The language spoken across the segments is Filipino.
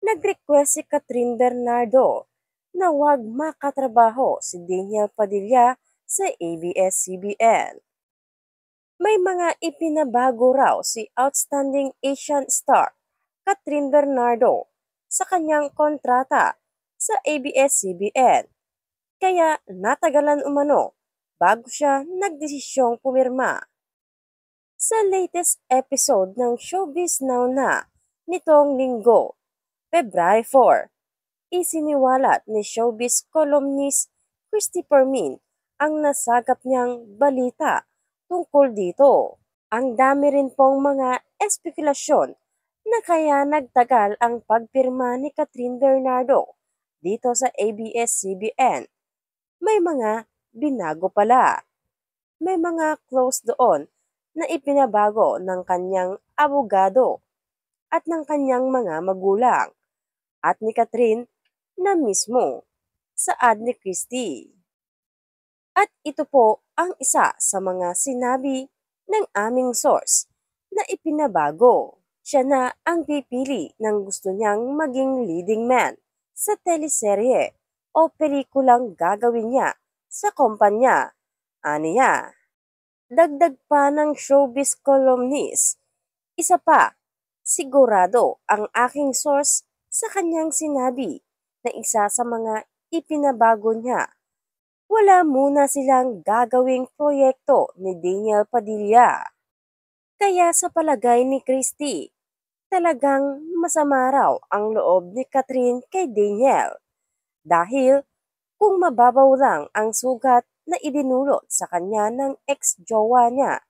Nag-request si Catherine Bernardo na huwag makatrabaho si Daniel Padilla sa ABS-CBN. May mga ipinabago raw si Outstanding Asian Star Catherine Bernardo sa kanyang kontrata sa ABS-CBN, kaya natagalan umano bago siya nagdesisyong pumirma. Sa latest episode ng Showbiz Now na nitong linggo, February 4, isiniwalat ni showbiz columnist Christopher Min ang nasagap niyang balita tungkol dito. Ang dami rin pong mga espekulasyon na kaya nagtagal ang pagpirma ni Catherine Bernardo dito sa ABS-CBN. May mga binago pala. May mga close doon na ipinabago ng kanyang abogado at ng kanyang mga magulang at ni Catherine na mismo, saad ni Christie. At ito po ang isa sa mga sinabi ng aming source na ipinabago. Siya na ang pipili ng gusto niyang maging leading man sa teleserye o pelikulang gagawin niya sa kumpanya. Aniya. Dagdag pa ng showbiz columnist, isa pa, sigurado ang aking source sa kanyang sinabi na isa sa mga ipinabago niya. Wala muna silang gagawing proyekto ni Daniel Padilla. Kaya sa palagay ni Christie, talagang masama raw ang loob ni Catherine kay Daniel. Dahil kung mababaw lang ang sugat na idinulot sa kanya ng ex-jowa niya,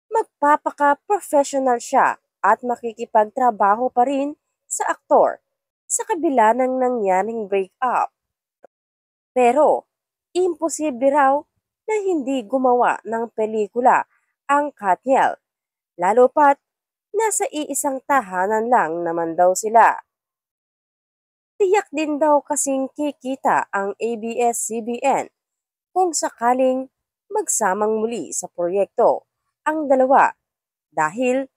magpapaka-professional siya at makikipagtrabaho pa rin sa aktor sa kabila ng nangyaring breakup. Pero, imposible raw na hindi gumawa ng pelikula ang Katniel, lalo pat nasa iisang tahanan lang naman daw sila. Tiyak din daw kasing kikita ang ABS-CBN kung sakaling magsamang muli sa proyekto ang dalawa dahil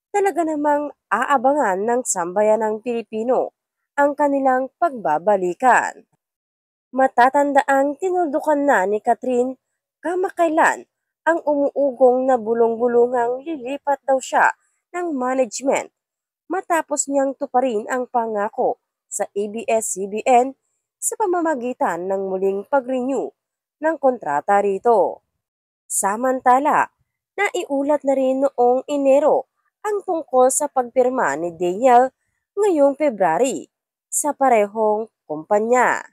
talaga namang aabangan ng sambayanang Pilipino ang kanilang pagbabalikan. Matatandaang tinuldukan na ni Catherine kamakailan ang umuugong na bulong-bulungang lilipat daw siya ng management matapos niyang tuparin ang pangako sa ABS-CBN sa pamamagitan ng muling pag-renew ng kontrata rito. Samantala, naiulat na rin noong Enero ang tungkol sa pagpirma ni Daniel ngayong February sa parehong kumpanya.